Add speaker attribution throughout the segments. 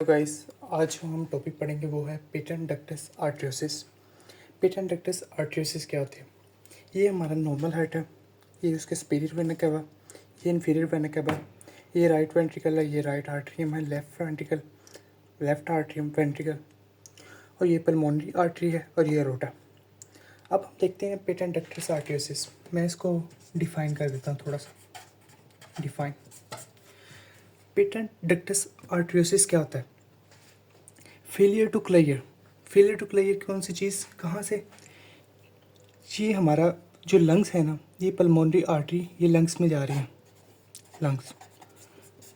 Speaker 1: Guys, आज जो हम टॉपिक पढ़ेंगे वो है पेटेंट डक्टस आर्टरियोसिस। पेटेंट डक्टस आर्टरियोसिस क्या होती है? ये हमारा नॉर्मल हार्ट है, ये उसके सुपीरियर वेना कैवा, ये इन्फीरियर वेना कैवा, ये राइट वेंट्रिकल है, ये राइट आर्टरियम है, left ventricle, left atrium ventricle, और ये पल्मोनरी आर्टरी है, और ये रोटा। अब हम देखते हैं पेटेंट डक्टस आर्टरियोसिस। मैं इसको डिफाइन कर देता हूँ थोड़ा सा। डिफाइन पेटेंट डक्टस आर्टरियोसिस क्या होता है? Failure to clear. Failure to clear कौन सी चीज़, कहाँ से? ये हमारा जो लंग्स है ना, ये पल्मोनरी आर्टरी ये लंग्स में जा रही है, लंग्स।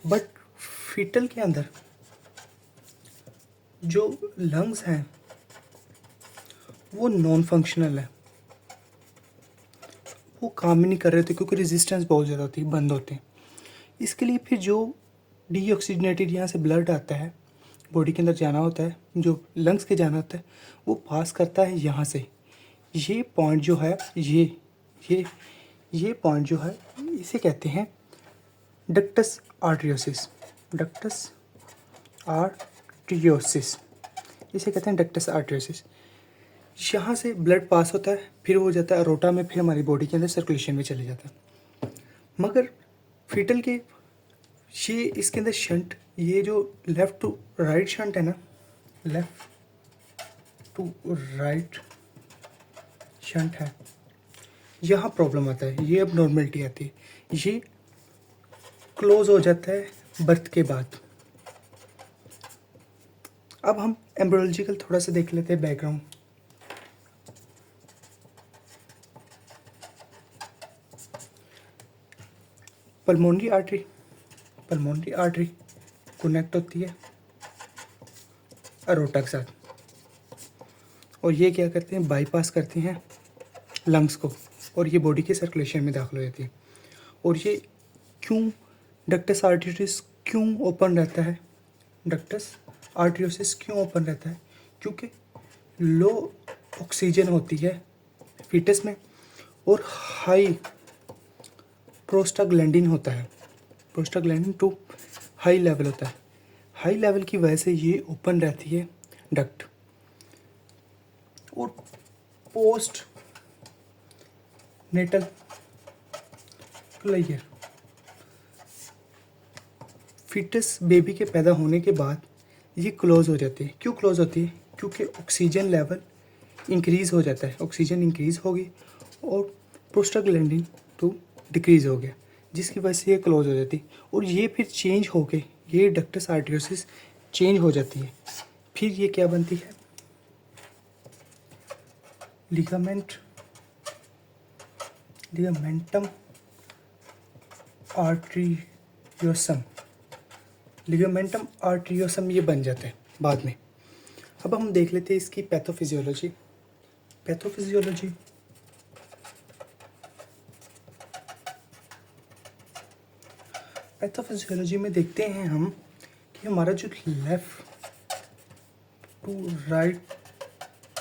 Speaker 1: बट फीटल के अंदर जो लंग्स हैं वो नॉन फंक्शनल है, वो काम ही नहीं कर रहे थे क्योंकि रेजिस्टेंस बहुत ज़्यादा होती है, बंद होते हैं। इसके लिए फिर जो डीऑक्सीजनेटेड यहाँ से ब्लड आता है, बॉडी के अंदर जाना होता है, जो लंग्स के जाना होता है, वो पास करता है यहाँ से। ये पॉइंट जो है, ये पॉइंट जो है, इसे कहते हैं डक्टस आर्टरियोसिस। डक्टस आर्टरियोसिस, इसे कहते हैं डक्टस आर्टरियोसिस। यहाँ से ब्लड पास होता है, फिर वो जाता है रोटा में, फिर हमारी बॉडी के अंदर सर्कुलेशन में चले जाता है। मगर फीटल के ये इसके अंदर शंट, ये जो लेफ़्ट टू राइट शंट है ना, लेफ़्ट टू राइट शंट है, यहाँ प्रॉब्लम आता है, ये अब नॉर्मलिटी आती है। ये क्लोज हो जाता है बर्थ के बाद। अब हम एम्ब्रियोलॉजिकल थोड़ा सा देख लेते हैं बैकग्राउंड। पल्मोनरी आर्टरी कनेक्ट होती है अरोटा के साथ, और ये क्या करते हैं, बाईपास करते हैं लंग्स को, और ये बॉडी के सर्कुलेशन में दाखिल हो जाती है। और ये क्यों डक्टस आर्टरियोसिस क्यों ओपन रहता है? डक्टस आर्टरियोसिस क्यों ओपन रहता है? क्योंकि लो ऑक्सीजन होती है फीटस में, और हाई प्रोस्टाग्लैंडिन होता है, प्रोस्टाग्लैंडिन टू हाई लेवल होता है। हाई लेवल की वजह से ये ओपन रहती है डक्ट। और postnatal clear, foetus baby के पैदा होने के बाद ये क्लोज हो जाती है। क्यों क्लोज होती है? क्योंकि ऑक्सीजन लेवल इंक्रीज़ हो जाता है, ऑक्सीजन इंक्रीज़ होगी और प्रोस्टाग्लैंडिन टू डिक्रीज़ हो गया, जिसकी वजह से ये क्लोज हो जाती है। और ये फिर चेंज हो के ये डक्टस आर्टरियोसिस चेंज हो जाती है। फिर ये क्या बनती है? लिगामेंटम आर्टरियोसम, लिगामेंटम आर्टरियोसम ये बन जाते हैं बाद में। अब हम देख लेते हैं इसकी पैथोफिजियोलॉजी। पैथोफिजियोलॉजी में देखते हैं हम कि हमारा जो लेफ्ट टू राइट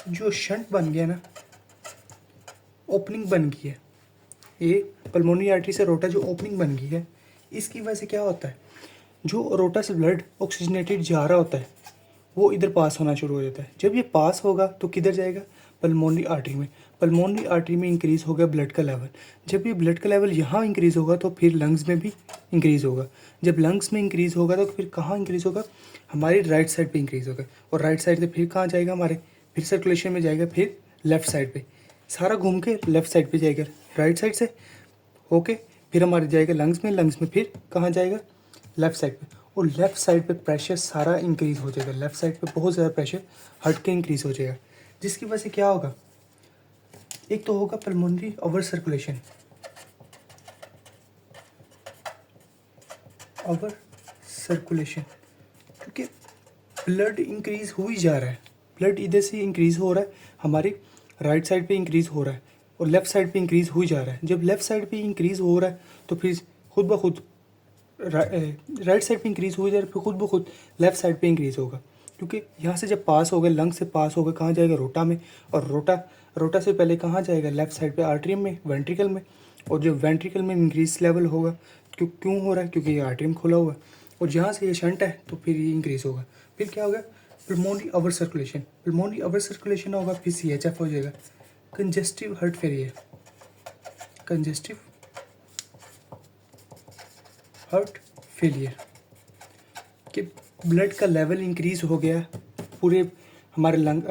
Speaker 1: जो शंट बन गया ना, ओपनिंग बन गई है, ये पल्मोनरी आर्टरी से रोटा जो ओपनिंग बन गई है, इसकी वजह से क्या होता है, जो रोटा से ब्लड ऑक्सीजनेटेड जा रहा होता है वो इधर पास होना शुरू हो जाता है। जब ये पास होगा तो किधर जाएगा? पल्मोनरी आर्टरी में। पल्मोनरी आर्टरी में इंक्रीज़ हो गया ब्लड का लेवल। जब ये ब्लड का लेवल यहाँ इंक्रीज़ होगा तो फिर लंग्स में भी इंक्रीज़ होगा। जब लंग्स में इंक्रीज़ होगा तो फिर कहाँ इंक्रीज़ होगा? हमारी राइट साइड पे इंक्रीज़ होगा, और राइट साइड से फिर कहाँ जाएगा? हमारे फिर सर्कुलेशन में जाएगा, फिर लेफ़्ट साइड पे, सारा घूम के लेफ़्ट साइड पे जाएगा, राइट साइड से ओके, फिर हमारे जाएगा लंग्स में फिर कहाँ जाएगा? लेफ़्ट साइड पे। और लेफ़्ट साइड पे प्रेशर सारा इंक्रीज़ हो जाएगा, लेफ़्ट साइड पे बहुत ज़्यादा प्रेशर हट के इंक्रीज़ हो जाएगा, जिसकी वजह से क्या होगा? एक तो होगा पल्मोनरी ओवर सर्कुलेशन, क्योंकि ब्लड इंक्रीज़ हो ही जा रहा है, ब्लड इधर से इंक्रीज़ हो रहा है, हमारी राइट साइड पे इंक्रीज़ हो रहा है और लेफ़्ट साइड पे इंक्रीज़ हो ही जा रहा है। जब लेफ़्ट साइड पे इंक्रीज़ हो रहा है तो फिर खुद ब खुद राइट साइड पे इंक्रीज़ हो जाए, फिर खुद ब खुद लेफ़्ट साइड पे इंक्रीज़ होगा, क्योंकि यहाँ से जब पास हो गए, लंग से पास हो गए, कहाँ जाएगा? रोटा में। और रोटा से पहले कहाँ जाएगा? लेफ़्ट साइड पे आर्टरियम में, वेंट्रिकल में। और जो वेंट्रिकल में इंक्रीज लेवल होगा, क्यों हो रहा है? क्योंकि ये आर्टरियम खुला हुआ है, और जहाँ से ये शंट है तो फिर ये इंक्रीज़ होगा, फिर क्या होगा, पल्मोनरी अवर सर्कुलेशन, पल्मोनरी अवर सर्कुलेशन होगा, फिर CHF हो जाएगा, congestive heart failure, congestive heart failure कि ब्लड का लेवल इंक्रीज हो गया पूरे हमारे लंग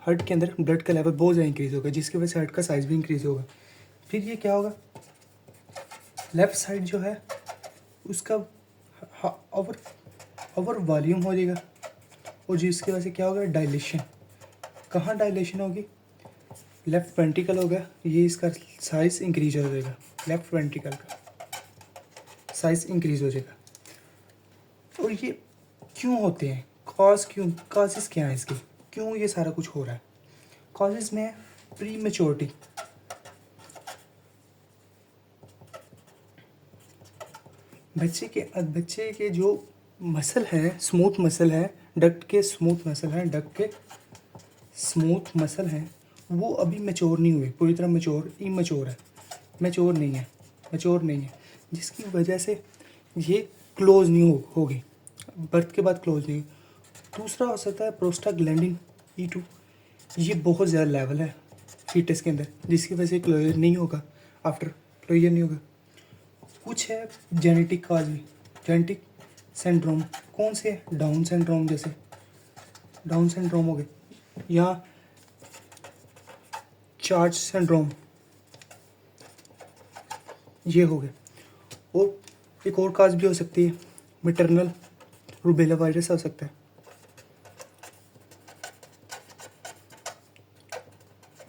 Speaker 1: हार्ट के अंदर, ब्लड का लेवल बहुत ज़्यादा इंक्रीज होगा, जिसकी वजह से हार्ट का साइज भी इंक्रीज होगा। फिर ये क्या होगा, लेफ्ट साइड जो है उसका ओवर ओवर वॉल्यूम हो जाएगा, और जिसकी वजह से क्या होगा, डायलेशन। कहाँ डायलेशन होगी, लेफ्ट वेंट्रिकल होगा, ये इसका साइज इंक्रीज हो जाएगा, लेफ्ट वेंट्रिकल का साइज इंक्रीज हो जाएगा। और ये क्यों होते हैं, कॉजेस क्या है इसके, क्यों ये सारा कुछ हो रहा है। कॉजेस में प्री मेच्योरिटी, बच्चे के जो मसल है, स्मूथ मसल है, डक्ट के स्मूथ मसल हैं, डक्ट के स्मूथ मसल हैं, वो अभी मैच्योर नहीं हुए पूरी तरह, इमैच्योर है, मैच्योर नहीं है, जिसकी वजह से ये क्लोज नहीं होगी, बर्थ के बाद क्लोज नहीं। दूसरा हो सकता है प्रोस्टाग्लैंडिन E2, ये बहुत ज़्यादा लेवल है फीटस के अंदर, जिसकी वजह से क्लोजर नहीं होगा, आफ्टर क्लोजर नहीं होगा। कुछ है जेनेटिक काज भी, जेनेटिक सिंड्रोम, कौन से, डाउन सिंड्रोम, जैसे डाउन सिंड्रोम हो गए, या चार्ज सिंड्रोम, ये हो गए। और एक और काज भी हो सकती है, मैटरनल रूबेला वायरस हो सकता है,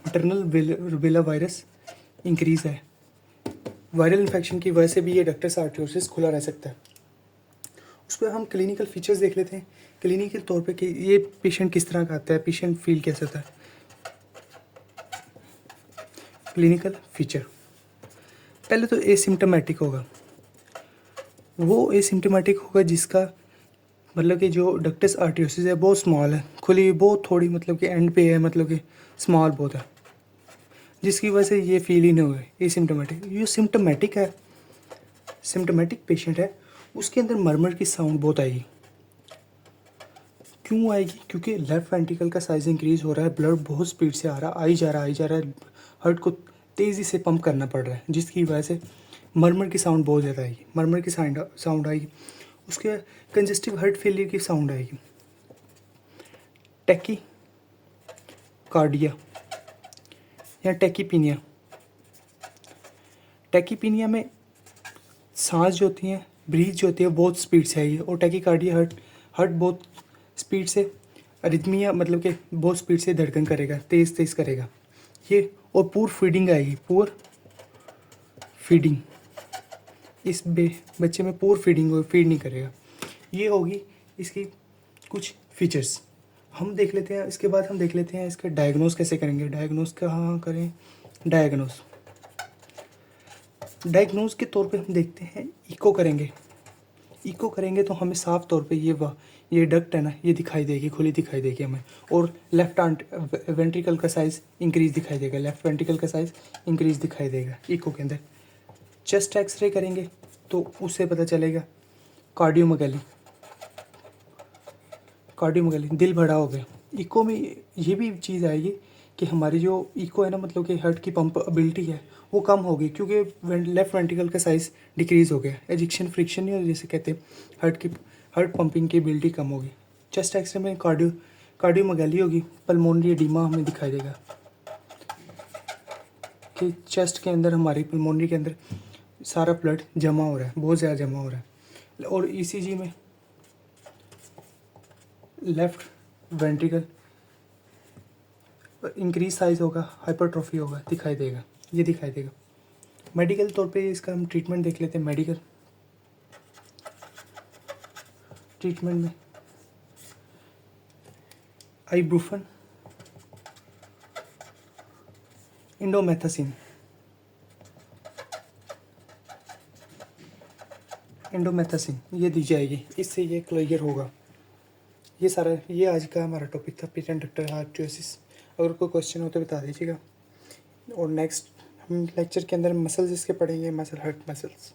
Speaker 1: मैटरनल रूबेला वायरस इंक्रीज है, वायरल इन्फेक्शन की वजह से भी ये डक्टस आर्टरियोसिस खुला रह सकता है। उस पर हम क्लिनिकल फीचर्स देख लेते हैं, क्लिनिकल तौर पे कि ये पेशेंट किस तरह का आता है, पेशेंट फील कैसा होता है। क्लिनिकल फीचर, पहले तो एसिम्टोमेटिक होगा, वो एसिम्टोमेटिक होगा जिसका मतलब कि जो डक्टस आर्टरियोसिस है बहुत स्मॉल है, खुली बहुत थोड़ी, मतलब कि एंड पे है, मतलब कि स्मॉल बहुत है, जिसकी वजह से ये फील ही नहीं हुआ एसिम्टोमेटिक। ये सिम्टोमेटिक है, सिम्टोमेटिक पेशेंट है, उसके अंदर मरमर की साउंड बहुत आएगी। क्यों आएगी, क्योंकि लेफ्ट वेंट्रिकल का साइज इंक्रीज हो रहा है, ब्लड बहुत स्पीड से आ रहा है, आई जा रहा है, हार्ट को तेज़ी से पंप करना पड़ रहा है, जिसकी वजह से मरमर की साउंड बहुत ज़्यादा आएगी, मरमर की साउंड आएगी। उसके कंजेस्टिव हार्ट फेलियर की साउंड आएगी, टैकी कार्डिया या टैकीपीनिया। टैकीपीनिया में सांस जो होती हैं, ब्रीथ जो होती है, बहुत स्पीड से आएगी, और टैकीकार्डिया हार्ट बहुत स्पीड से, अरिथमिया मतलब कि बहुत स्पीड से धड़कन करेगा, तेज़ करेगा ये, और पूर फीडिंग आएगी, पूर फीडिंग, इस बच्चे में पूर फीडिंग हो, फीड नहीं करेगा। ये होगी इसकी कुछ फीचर्स। हम देख लेते हैं, इसके बाद हम देख लेते हैं इसका डायग्नोस कैसे करेंगे। डायग्नोस कहाँ करें, डायग्नोस के तौर पे हम देखते हैं, इको करेंगे तो हमें साफ तौर पे ये डक्ट है ना, ये दिखाई देगी, खुली दिखाई देगी हमें, और लेफ्ट वेंट्रिकल का साइज़ इंक्रीज दिखाई देगा, लेफ्ट वेंट्रिकल का साइज़ इंक्रीज दिखाई देगा इको के अंदर। चेस्ट एक्सरे करेंगे तो उससे पता चलेगा कार्डियोमेगाली, दिल बड़ा हो गया। इको में ये भी चीज़ आएगी कि हमारी जो इको है ना, मतलब कि हार्ट की पंप एबिलिटी है वो कम होगी, क्योंकि लेफ्ट वेंट्रिकल का साइज़ डिक्रीज़ हो गया, एजिक्शन फ्रिक्शन नहीं, जैसे कहते हैं हार्ट पंपिंग की एबिलिटी कम होगी। चेस्ट एक्सरे में कार्डियोमेगाली होगी, पल्मोनरी एडिमा हमें दिखाई देगा कि चेस्ट के अंदर, हमारी पल्मोनरी के अंदर सारा ब्लड जमा हो रहा है, बहुत ज़्यादा जमा हो रहा है। और ईसीजी में लेफ्ट वेंट्रिकल इंक्रीज साइज होगा, हाइपरट्रॉफी होगा, दिखाई देगा। मेडिकल तौर पे इसका हम ट्रीटमेंट देख लेते हैं। मेडिकल ट्रीटमेंट में आइब्रूफन, इंडोमेथासिन ये दी जाएगी, इससे ये क्लियर होगा। ये आज का हमारा टॉपिक था, पेशेंट डक्टर आर्टरियोसिस। अगर कोई क्वेश्चन हो तो बता दीजिएगा। और नेक्स्ट हम लेक्चर के अंदर मसल्स इसके पढ़ेंगे, हार्ट मसल्स।